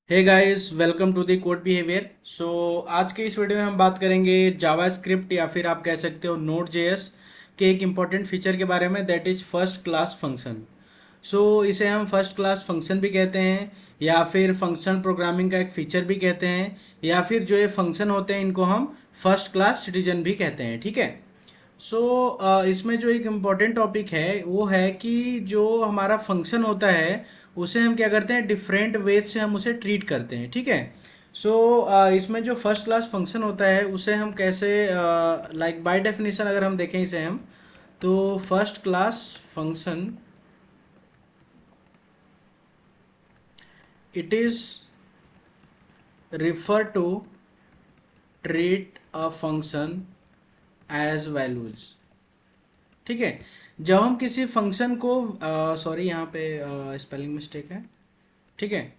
Hey guys, welcome to the code behaviour. आज के इस वीडियो में हम बात करेंगे जावास्क्रिप्ट या फिर आप कह सकते हो नोड जेएस के एक इम्पॉर्टेंट फीचर के बारे में, that is first class function. इसे हम फर्स्ट क्लास फंक्शन भी कहते हैं या फिर फंक्शन प्रोग्रामिंग का एक फीचर भी कहते हैं, या फिर जो ये फंक्शन होते हैं इनको हम फर्स्ट क्लास सिटीजन भी कहते हैं। ठीक है। इसमें जो एक इम्पॉर्टेंट टॉपिक है वो है कि जो हमारा फंक्शन होता है उसे हम क्या करते हैं, डिफरेंट वेज से हम उसे ट्रीट करते हैं। ठीक है। इसमें जो फर्स्ट क्लास फंक्शन होता है उसे हम कैसे, लाइक बाय डेफिनेशन अगर हम देखें इसे हम, तो first class function it is refer to treat a function as values. ठीक है। जब हम किसी फंक्शन को, सॉरी यहाँ पे स्पेलिंग मिस्टेक है। ठीक है।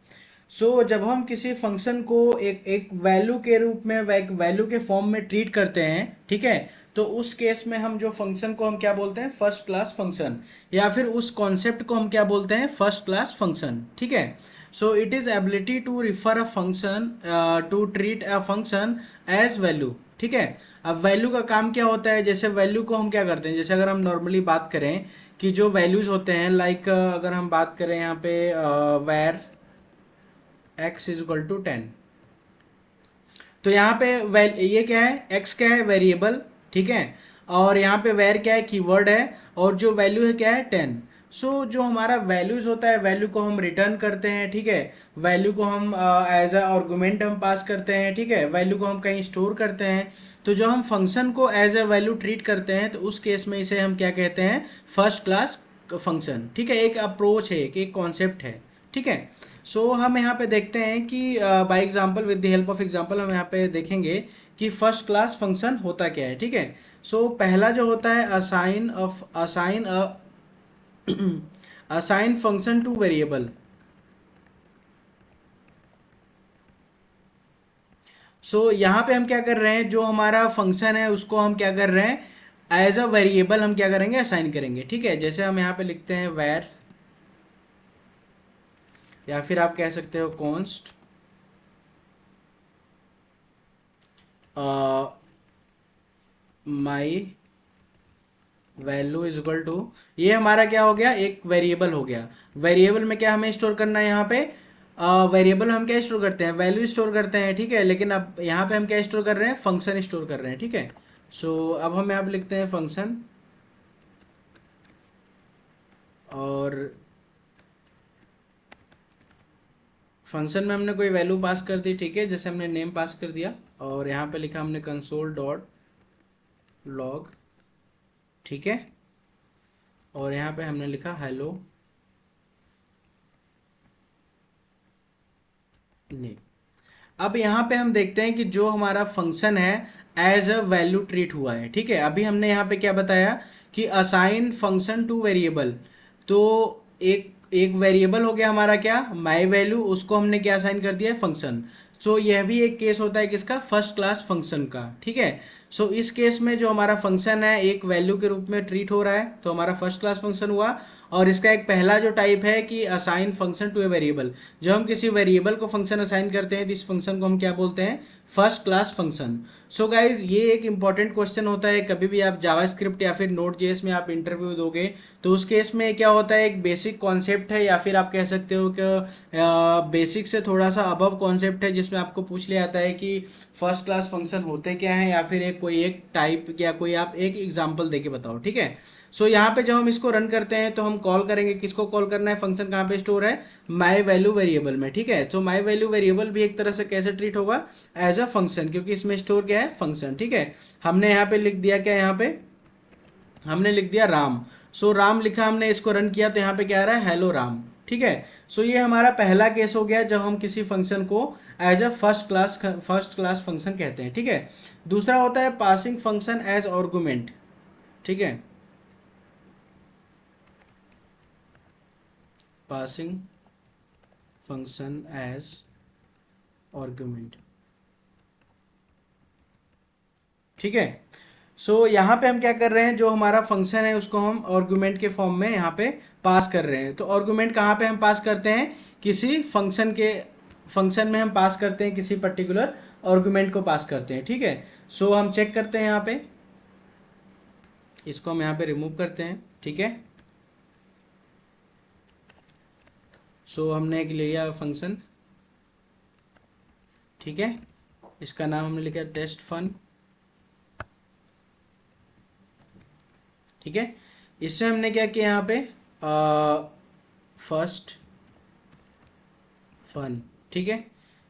जब हम किसी फंक्शन को एक एक वैल्यू के रूप में, एक वैल्यू के फॉर्म में ट्रीट करते हैं, ठीक है, तो उस केस में हम जो फंक्शन को हम क्या बोलते हैं, फर्स्ट क्लास फंक्शन, या फिर उस कॉन्सेप्ट को हम क्या बोलते हैं, फर्स्ट क्लास फंक्शन। ठीक है। It is ability to refer a function, to treat a function as value. ठीक है। अब वैल्यू का काम क्या होता है, जैसे वैल्यू को हम क्या करते हैं, जैसे अगर हम नॉर्मली बात करें कि जो वैल्यूज़ होते हैं, लाइक अगर हम बात करें यहाँ पे वैर x इज इक्वल टू 10, तो यहाँ पे ये क्या है, x क्या है, वेरिएबल। ठीक है। और यहाँ पे वेर क्या है, कीवर्ड है। और जो वैल्यू है क्या है, 10। जो हमारा वैल्यूज होता है, वैल्यू को हम रिटर्न करते हैं। ठीक है। वैल्यू को हम एज अ आर्गुमेंट हम पास करते हैं। ठीक है। वैल्यू को हम कहीं स्टोर करते हैं। तो जो हम फंक्शन को एज अ वैल्यू ट्रीट करते हैं, तो उस केस में इसे हम क्या कहते हैं, फर्स्ट क्लास फंक्शन। ठीक है। एक अप्रोच है, एक कॉन्सेप्ट है। ठीक है। हम यहाँ पे देखते हैं कि by example, with the help of example, हम यहाँ पे देखेंगे कि फर्स्ट क्लास फंक्शन होता क्या है। ठीक है। पहला जो होता है, असाइन फंक्शन टू वेरिएबल। यहाँ पे हम क्या कर रहे हैं, जो हमारा फंक्शन है उसको हम क्या कर रहे हैं, एज अ वेरिएबल हम क्या करेंगे, असाइन करेंगे। ठीक है। जैसे हम यहाँ पे लिखते हैं वेर, या फिर आप कह सकते हो const my value is equal to, ये हमारा क्या हो गया, एक वेरिएबल हो गया। वेरिएबल में क्या हमें स्टोर करना है, यहाँ पे वेरिएबल में हम क्या स्टोर करते हैं, वैल्यू स्टोर करते हैं। ठीक है। लेकिन अब यहाँ पे हम क्या स्टोर कर रहे हैं, फंक्शन स्टोर कर रहे हैं। ठीक है। अब हम यहाँ पे लिखते हैं फंक्शन, और फंक्शन में हमने कोई वैल्यू पास कर दी। ठीक है। जैसे हमने नेम पास कर दिया, और यहाँ पे लिखा हमने कंसोल डॉट लॉग। ठीक है। और यहाँ पे हमने लिखा हेलो नेम। अब यहाँ पे हम देखते हैं कि जो हमारा फंक्शन है एज अ वैल्यू ट्रीट हुआ है। ठीक है। अभी हमने यहाँ पे क्या बताया कि असाइन फंक्शन टू वेरिएबल। तो एक एक वेरिएबल हो गया हमारा क्या, माई वैल्यू, उसको हमने क्या असाइन कर दिया है, फंक्शन। यह भी एक केस होता है किसका, फर्स्ट क्लास फंक्शन का। ठीक है। इस केस में जो हमारा फंक्शन है एक वैल्यू के रूप में ट्रीट हो रहा है, तो हमारा फर्स्ट क्लास फंक्शन हुआ। और इसका एक पहला जो टाइप है कि assign function to a variable. जब हम किसी वेरिएबल को फंक्शन असाइन करते हैं तो इस फंक्शन को हम क्या बोलते हैं, फर्स्ट क्लास फंक्शन। गाइज, ये एक इंपॉर्टेंट क्वेश्चन होता है, कभी भी आप जावास्क्रिप्ट या फिर नोड जेएस में आप इंटरव्यू दोगे तो उस केस में क्या होता है, एक बेसिक कॉन्सेप्ट है, या फिर आप कह सकते हो कि बेसिक से थोड़ा सा अबव कॉन्सेप्ट है, जिसमें आपको पूछ लिया जाता है कि फर्स्ट क्लास फंक्शन होते क्या हैं, या फिर एक कोई एक टाइप, या कोई आप एक एग्जाम्पल देके बताओ। ठीक है। यहाँ पे जब हम इसको रन करते हैं तो हम कॉल करेंगे, किसको कॉल करना है, फंक्शन कहाँ पे स्टोर है, माई वैल्यू वेरिएबल में। ठीक है। माई वैल्यू वेरिएबल भी एक तरह से कैसे ट्रीट होगा, एज अ फंक्शन, क्योंकि इसमें स्टोर क्या है, फंक्शन। ठीक है। हमने यहाँ पे लिख दिया क्या, यहाँ पे हमने लिख दिया राम। राम लिखा, हमने इसको रन किया तो यहाँ पे क्या आ रहा है, हेलो राम। ठीक है। ये हमारा पहला केस हो गया जब हम किसी फंक्शन को as a first class function कहते हैं। ठीक है। दूसरा होता है पासिंग फंक्शन एज आर्गुमेंट। ठीक है। Passing function as argument. ठीक है। यहाँ पे हम क्या कर रहे हैं, जो हमारा फंक्शन है उसको हम आर्गुमेंट के फॉर्म में यहाँ पे पास कर रहे हैं। तो आर्गुमेंट कहाँ पे हम पास करते हैं, किसी फंक्शन के फंक्शन में हम पास करते हैं किसी पर्टिकुलर आर्गुमेंट को पास करते हैं, ठीक है। सो हम चेक करते हैं यहाँ पे, इसको हम यहाँ पे रिमूव करते हैं, ठीक है। सो हमने एक लिया फंक्शन, ठीक है, इसका नाम हमने लिखा टेस्ट फन, ठीक है। इससे हमने क्या किया यहाँ पे, फर्स्ट फन, ठीक है,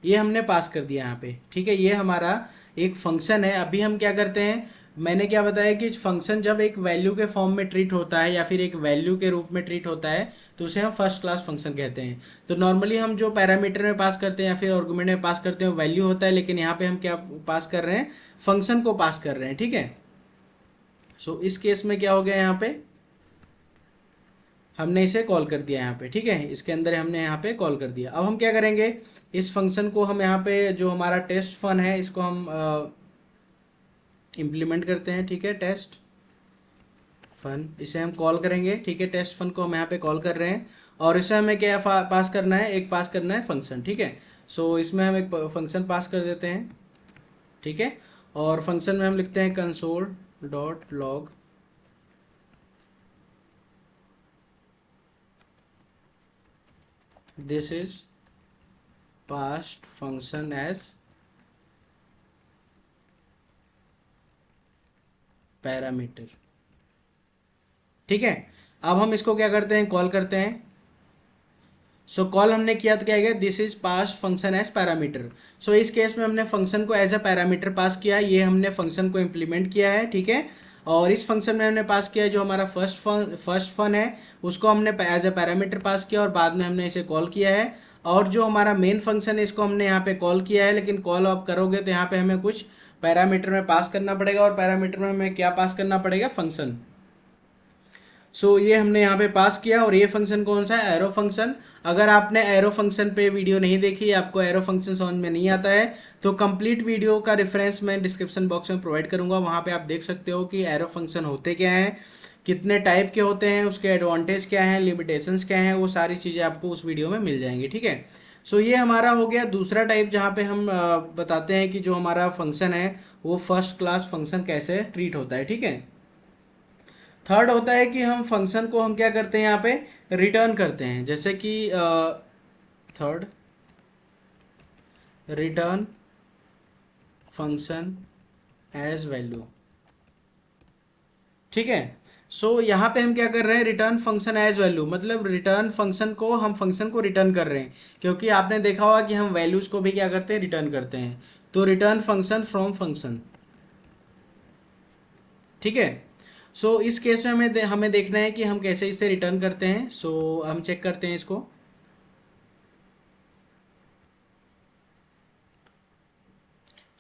ये हमने पास कर दिया यहाँ पे, ठीक है। ये हमारा एक फंक्शन है। अभी हम क्या करते हैं, मैंने क्या बताया कि फंक्शन जब एक वैल्यू के फॉर्म में ट्रीट होता है या फिर एक वैल्यू के रूप में ट्रीट होता है तो उसे हम फर्स्ट क्लास फंक्शन कहते हैं। तो नॉर्मली हम जो पैरामीटर में पास करते हैं या फिर आर्गुमेंट में पास करते हैं वो वैल्यू होता है, लेकिन यहाँ पे हम क्या पास कर रहे हैं, फंक्शन को पास कर रहे हैं, ठीक है। सो इस केस में क्या हो गया, यहाँ पे हमने इसे कॉल कर दिया यहाँ पे, ठीक है, इसके अंदर हमने यहाँ पे कॉल कर दिया। अब हम क्या करेंगे, इस फंक्शन को हम यहाँ पे जो हमारा टेस्ट फन है इसको हम इम्प्लीमेंट करते हैं, ठीक है, टेस्ट फन, इसे हम कॉल करेंगे, ठीक है। टेस्ट फन को हम यहाँ पे कॉल कर रहे हैं और इसे हमें क्या पास करना है, एक पास करना है फंक्शन, ठीक है। सो इसमें हम एक फंक्शन पास कर देते हैं, ठीक है, और फंक्शन में हम लिखते हैं console dot log, this is passed function as parameter, ठीक है। अब हम इसको क्या करते हैं, कॉल करते हैं। सो कॉल हमने किया तो क्या गया, this is pass function as parameter. So इस केस में हमने फंक्शन को एज अ पैरामीटर पास किया, ये हमने फंक्शन को इम्प्लीमेंट किया है, ठीक है। और इस फंक्शन में हमने पास किया जो हमारा फर्स्ट फन है उसको हमने एज अ पैरामीटर पास किया और बाद में हमने इसे कॉल किया है। और जो हमारा मेन फंक्शन है इसको हमने यहाँ पे कॉल किया है, लेकिन कॉल आप करोगे तो यहाँ पे हमें कुछ पैरामीटर में पास करना पड़ेगा और पैरामीटर में हमें क्या पास करना पड़ेगा, फंक्शन। सो ये हमने यहाँ पे पास किया और ये फंक्शन कौन सा है, एरो फंक्शन। अगर आपने एरो फंक्शन पे वीडियो नहीं देखी, आपको एरो फंक्शन समझ में नहीं आता है तो कंप्लीट वीडियो का रेफरेंस मैं डिस्क्रिप्शन बॉक्स में प्रोवाइड करूँगा, वहाँ पे आप देख सकते हो कि एरो फंक्शन होते क्या हैं, कितने टाइप के होते हैं, उसके एडवांटेज क्या हैं, लिमिटेशंस क्या हैं, वो सारी चीज़ें आपको उस वीडियो में मिल जाएंगी, ठीक है। सो ये हमारा हो गया दूसरा टाइप, जहाँ पे हम बताते हैं कि जो हमारा फंक्शन है वो फर्स्ट क्लास फंक्शन कैसे ट्रीट होता है, ठीक है। थर्ड होता है कि हम फंक्शन को हम क्या करते हैं, यहाँ पे रिटर्न करते हैं, जैसे कि third return function as value, ठीक है। सो यहाँ पे हम क्या कर रहे हैं, रिटर्न फंक्शन एज वैल्यू, मतलब रिटर्न फंक्शन को हम फंक्शन को रिटर्न कर रहे हैं, क्योंकि आपने देखा होगा कि हम वैल्यूज को भी क्या करते हैं, रिटर्न करते हैं। तो रिटर्न फंक्शन फ्रॉम फंक्शन, ठीक है। सो इस केस में हमें देखना है कि हम कैसे इसे रिटर्न करते हैं। सो हम चेक करते हैं इसको।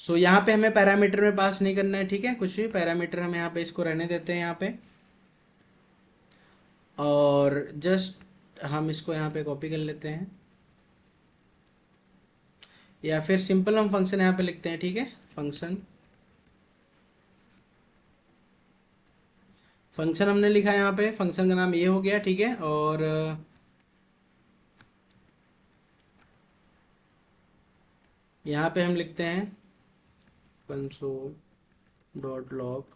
सो यहाँ पे हमें पैरामीटर में पास नहीं करना है, ठीक है, कुछ भी पैरामीटर हम यहाँ पे इसको रहने देते हैं यहाँ पे, और जस्ट हम इसको यहाँ पे कॉपी कर लेते हैं, या फिर सिंपल हम फंक्शन यहाँ पे लिखते हैं, ठीक है। फंक्शन फंक्शन हमने लिखा है यहाँ पे, फंक्शन का नाम ये हो गया, ठीक है। और यहाँ पे हम लिखते हैं console dot log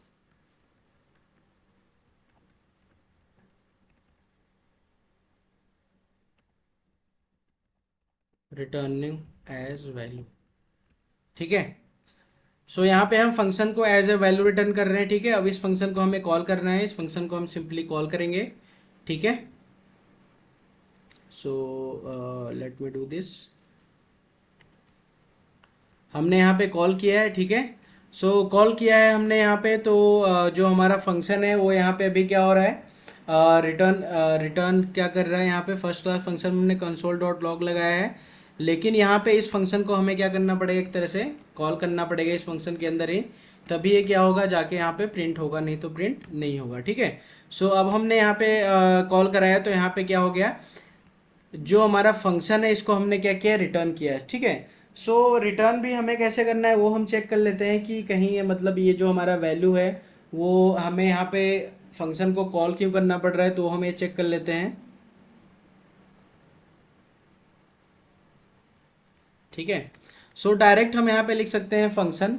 returning as value, ठीक है। सो यहाँ पे हम फंक्शन को एज ए वैल्यू रिटर्न कर रहे हैं, ठीक है। अब इस फंक्शन को हमें कॉल करना है, इस फंक्शन को हम सिंपली कॉल करेंगे, ठीक है। So let me do this, हमने यहाँ पे कॉल किया है, ठीक है। सो कॉल किया है हमने यहाँ पे, तो जो हमारा फंक्शन है वो यहाँ पे अभी क्या हो रहा है, रिटर्न रिटर्न क्या कर रहा है, यहाँ पे फर्स्ट क्लास फंक्शन में हमने कंसोल डॉट लॉग लगाया है, लेकिन यहाँ पे इस फंक्शन को हमें क्या करना पड़ेगा, एक तरह से कॉल करना पड़ेगा इस फंक्शन के अंदर ही, तभी ये क्या होगा, जाके यहाँ पे प्रिंट होगा, नहीं तो प्रिंट नहीं होगा, ठीक है। सो अब हमने यहाँ पे कॉल कराया तो यहाँ पे क्या हो गया, जो हमारा फंक्शन है इसको हमने क्या किया, रिटर्न किया है, ठीक है। सो रिटर्न भी हमें कैसे करना है वो हम चेक कर लेते हैं कि कहीं ये मतलब ये जो हमारा वैल्यू है वो हमें यहाँ पे फंक्शन को कॉल क्यों करना पड़ रहा है, तो हम ये चेक कर लेते हैं। ठीक है। सो डायरेक्ट हम यहाँ पे लिख सकते हैं फंक्शन,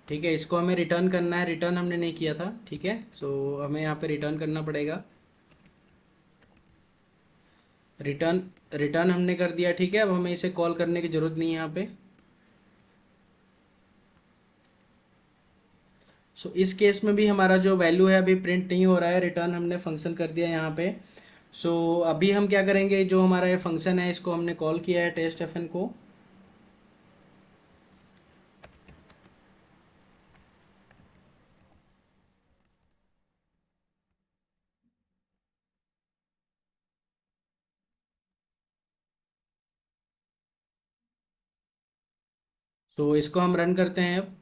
ठीक है। इसको हमें रिटर्न करना है, रिटर्न हमने नहीं किया था, ठीक है। सो हमें यहाँ पे रिटर्न करना पड़ेगा। रिटर्न रिटर्न हमने कर दिया, ठीक है। अब हमें इसे कॉल करने की ज़रूरत नहीं है यहाँ पे। सो इस केस में भी हमारा जो वैल्यू है अभी प्रिंट नहीं हो रहा है, रिटर्न हमने फंक्शन कर दिया यहाँ पे। सो अभी हम क्या करेंगे, जो हमारा ये फंक्शन है इसको हमने कॉल किया है टेस्ट एफएन को। तो इसको हम रन करते हैं अब।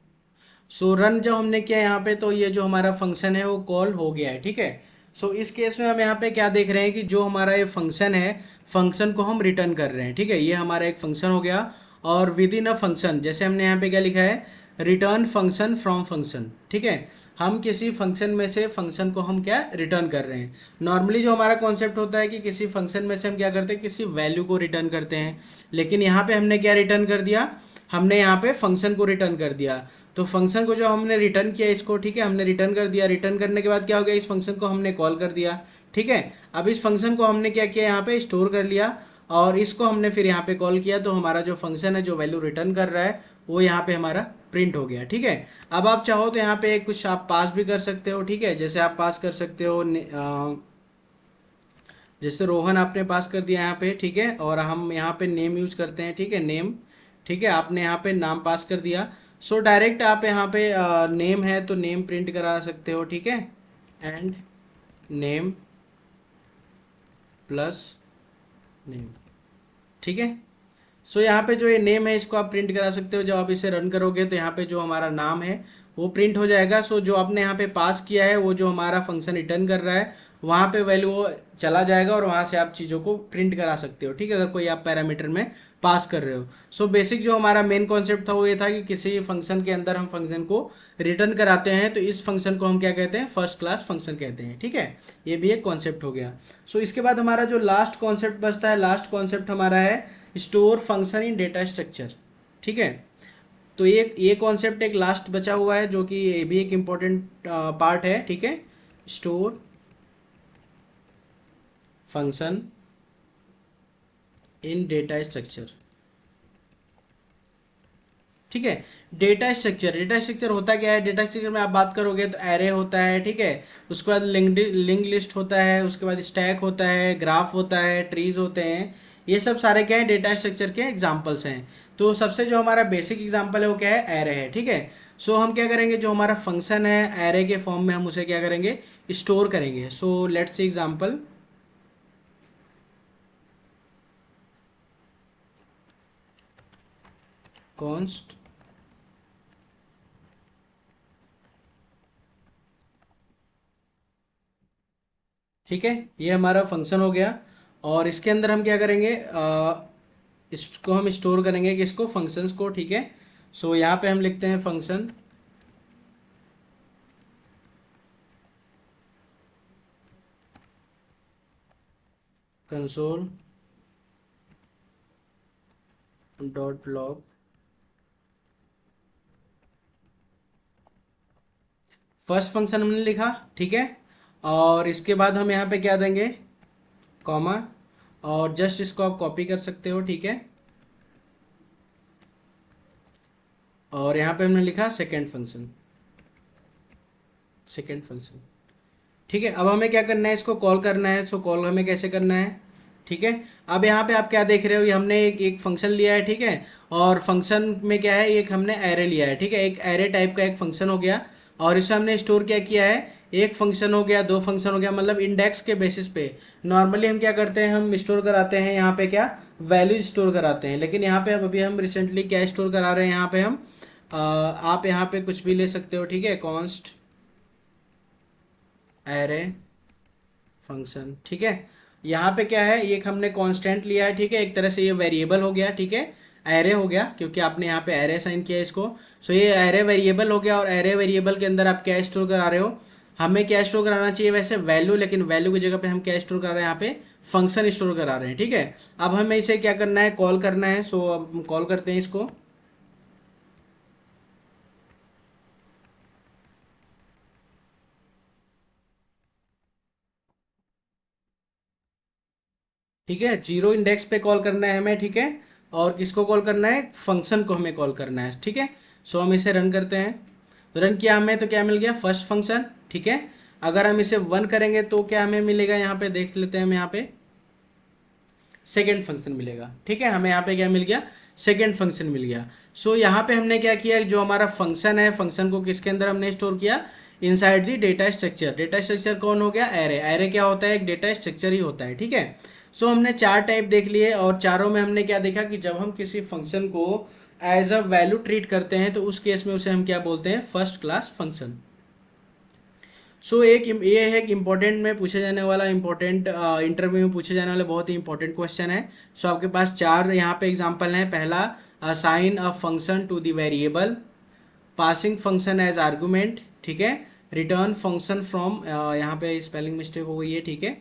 सो रन जब हमने किया यहाँ पे, तो ये जो हमारा फंक्शन है वो कॉल हो गया है, ठीक है। सो इस केस में हम यहाँ पे क्या देख रहे हैं कि जो हमारा ये फंक्शन है, फंक्शन को हम रिटर्न कर रहे हैं, ठीक है। ये हमारा एक फंक्शन हो गया, और विद इन अ फंक्शन जैसे हमने यहाँ पे क्या लिखा है, रिटर्न फंक्शन फ्रॉम फंक्शन, ठीक है। हम किसी फंक्शन में से फंक्शन को हम क्या रिटर्न कर रहे हैं। नॉर्मली जो हमारा कॉन्सेप्ट होता है कि किसी फंक्शन में से हम क्या करते हैं, किसी वैल्यू को रिटर्न करते हैं, लेकिन यहाँ पे हमने क्या रिटर्न कर दिया, हमने यहाँ पे फंक्शन को रिटर्न कर दिया। तो फंक्शन को जो हमने रिटर्न किया इसको, ठीक है, हमने रिटर्न कर दिया। रिटर्न करने के बाद क्या हो गया, इस फंक्शन को हमने कॉल कर दिया, ठीक है। अब इस फंक्शन को हमने क्या किया, यहाँ पे स्टोर कर लिया, और इसको हमने फिर यहाँ पे कॉल किया, तो हमारा जो फंक्शन है जो वैल्यू रिटर्न कर रहा है वो यहाँ पे हमारा प्रिंट हो गया, ठीक है। अब आप चाहो तो यहाँ पे कुछ आप पास भी कर सकते हो, ठीक है। जैसे आप पास कर सकते हो, जैसे रोहन आपने पास कर दिया यहाँ पे, ठीक है। और हम यहाँ पे नेम यूज करते हैं, ठीक है, नेम, ठीक है। आपने यहाँ पे नाम पास कर दिया। सो डायरेक्ट आप यहाँ पे नेम है तो नेम प्रिंट करा सकते हो, ठीक है। एंड नेम प्लस नेम, ठीक है। सो यहाँ पे जो ये नेम है इसको आप प्रिंट करा सकते हो। जब आप इसे रन करोगे तो यहाँ पे जो हमारा नाम है वो प्रिंट हो जाएगा। सो जो आपने यहाँ पे पास किया है, वो जो हमारा फंक्शन रिटर्न कर रहा है, वहाँ पे वैल्यू वो चला जाएगा, और वहाँ से आप चीज़ों को प्रिंट करा सकते हो, ठीक है, अगर कोई आप पैरामीटर में पास कर रहे हो। सो बेसिक जो हमारा मेन कॉन्सेप्ट था वो ये था कि किसी फंक्शन के अंदर हम फंक्शन को रिटर्न कराते हैं, तो इस फंक्शन को हम क्या कहते हैं, फर्स्ट क्लास फंक्शन कहते हैं, ठीक है। ये भी एक कॉन्सेप्ट हो गया। सो इसके बाद हमारा जो लास्ट कॉन्सेप्ट बचता है, लास्ट कॉन्सेप्ट हमारा है store function in data structure, ठीक है। तो ये कॉन्सेप्ट एक लास्ट बचा हुआ है, जो कि ये भी एक इम्पोर्टेंट पार्ट है, ठीक है। Store function in data structure, ठीक है। डेटा स्ट्रक्चर होता क्या है, डेटा स्ट्रक्चर में आप बात करोगे तो एरे होता है, ठीक है। उसके बाद लिंक लिस्ट होता है, उसके बाद स्टैक होता है, ग्राफ होता है, ट्रीज होते हैं। ये सब सारे क्या है, डेटा स्ट्रक्चर के एग्जाम्पल्स हैं। तो सबसे जो हमारा बेसिक एग्जाम्पल है वो क्या है, एरे है, ठीक है। सो हम क्या करेंगे, जो हमारा फंक्शन है एरे के फॉर्म में हम उसे क्या करेंगे, स्टोर करेंगे। So let's see example, const, ठीक है। ये हमारा फंक्शन हो गया, और इसके अंदर हम क्या करेंगे, इसको हम स्टोर करेंगे कि इसको फंक्शंस को, ठीक है। सो यहाँ पे हम लिखते हैं function console dot log, first function हमने लिखा, ठीक है। और इसके बाद हम यहाँ पे क्या देंगे, कॉमा, और जस्ट इसको आप कॉपी कर सकते हो, ठीक है। और यहाँ पे हमने लिखा सेकेंड फंक्शन, सेकेंड फंक्शन, ठीक है। अब हमें क्या करना है, इसको कॉल करना है। सो कॉल हमें कैसे करना है, ठीक है। अब यहाँ पे आप क्या देख रहे हो, ये हमने एक फंक्शन लिया है, ठीक है। और फंक्शन में क्या है, एक हमने एरे लिया है, ठीक है। एक एरे टाइप का एक फंक्शन हो गया, और इसे हमने स्टोर क्या किया है, एक फंक्शन हो गया, दो फंक्शन हो गया, मतलब इंडेक्स के बेसिस पे। नॉर्मली हम क्या करते हैं, हम स्टोर कराते हैं यहाँ पे क्या, वैल्यू स्टोर कराते हैं। लेकिन यहाँ पे अब अभी हम रिसेंटली क्या स्टोर करा रहे हैं, यहाँ पे हम आप यहाँ पे कुछ भी ले सकते हो, ठीक है, कॉन्स्ट एरे फंक्शन, ठीक है। यहाँ पे क्या है, एक हमने कांस्टेंट लिया है, ठीक है, एक तरह से ये वेरिएबल हो गया, ठीक है, एरे हो गया, क्योंकि आपने यहाँ पे एरे साइन किया इसको। सो ये एरे वेरिएबल हो गया, और एरे वेरिएबल के अंदर आप क्या स्टोर करा रहे हो, हमें क्या स्टोर कराना चाहिए वैसे, वैल्यू, लेकिन वैल्यू की जगह पे हम क्या स्टोर कर रहे हैं यहाँ पे, फंक्शन स्टोर करा रहे हैं, ठीक है। अब हमें इसे क्या करना है, कॉल करना है। सो अब हम कॉल करते हैं इसको। ठीक है, जीरो इंडेक्स पे कॉल करना है हमें, ठीक है। और किसको कॉल करना है, फंक्शन को हमें कॉल करना है, ठीक है। सो हम इसे रन करते हैं। तो रन किया हमें, तो क्या मिल गया, फर्स्ट फंक्शन, ठीक है। अगर हम इसे 1 करेंगे तो क्या हमें मिलेगा, यहाँ पे देख लेते हैं हम, यहाँ पे सेकेंड फंक्शन मिलेगा, ठीक है। हमें यहाँ पे क्या मिल गया, सेकेंड फंक्शन मिल गया। सो यहाँ पे हमने क्या किया, जो हमारा फंक्शन है, फंक्शन को किसके अंदर हमने स्टोर किया, inside the data structure. Data structure कौन हो गया, एरे। एरे क्या होता है, एक डेटा स्ट्रक्चर ही होता है, ठीक है। सो हमने 4 टाइप देख लिए, और चारों में हमने क्या देखा कि जब हम किसी फंक्शन को एज अ वैल्यू ट्रीट करते हैं तो उस केस में उसे हम क्या बोलते हैं, फर्स्ट क्लास फंक्शन। सो एक ये है एक इम्पोर्टेंट में पूछे जाने वाला, इम्पोर्टेंट इंटरव्यू में पूछे जाने वाला बहुत ही इंपॉर्टेंट क्वेश्चन है। सो आपके पास 4 यहाँ पे एग्जांपल हैं। पहला, assign a function to the variable, passing function as argument, ठीक है। रिटर्न फंक्शन फ्रॉम, यहाँ पे स्पेलिंग मिस्टेक हो गई है, ठीक है,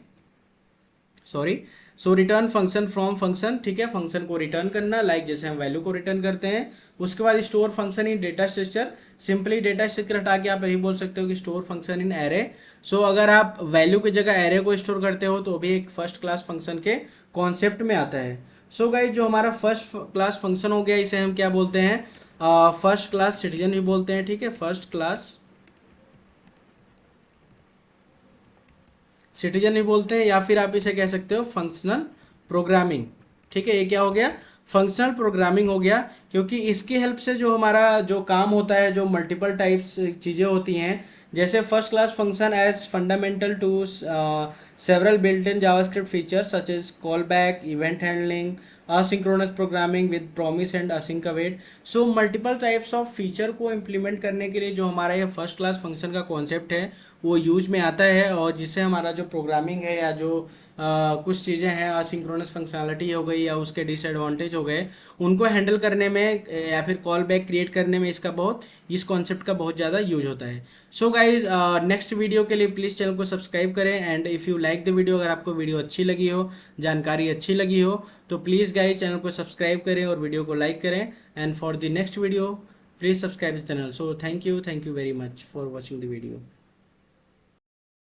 sorry. So return function from function, ठीक है, फंक्शन को रिटर्न करना, लाइक जैसे हम वैल्यू को रिटर्न करते हैं। उसके बाद store function in data structure, simply data structure हटा के आप यही बोल सकते हो कि स्टोर फंक्शन इन एरे। सो अगर आप वैल्यू की जगह एरे को स्टोर करते हो तो भी एक फर्स्ट क्लास फंक्शन के कॉन्सेप्ट में आता है। सो गाइस, जो हमारा फर्स्ट क्लास फंक्शन हो गया, इसे हम क्या बोलते हैं, फर्स्ट क्लास सिटीजन भी बोलते हैं, ठीक है, फर्स्ट क्लास सिटीजन भी बोलते हैं, या फिर आप इसे कह सकते हो फंक्शनल प्रोग्रामिंग, ठीक है। ये क्या हो गया, फंक्शनल प्रोग्रामिंग हो गया, क्योंकि इसकी हेल्प से जो हमारा जो काम होता है, जो मल्टीपल टाइप्स चीज़ें होती हैं, जैसे first class function as fundamental to several built in JavaScript features such as callback, event handling, asynchronous programming with promise and async await। So multiple types of feature को implement करने के लिए जो हमारा ये फर्स्ट क्लास फंक्शन का concept है वो यूज में आता है, और जिससे हमारा जो प्रोग्रामिंग है या जो कुछ चीज़ें हैं, असिंक्रोनस फंक्शनलिटी हो गई या उसके डिसएडवांटेज हो गए, उनको हैंडल करने में या फिर कॉल बैक क्रिएट करने में इस कॉन्सेप्ट का बहुत ज़्यादा यूज होता है। सो गाइज, नेक्स्ट वीडियो के लिए प्लीज़ चैनल को सब्सक्राइब करें, and if you like the video, अगर आपको वीडियो अच्छी लगी हो, जानकारी अच्छी लगी हो, तो प्लीज़ गाइज चैनल को सब्सक्राइब करें और वीडियो को लाइक करें। And for the next video please subscribe the channel. So thank you very much for watching the video.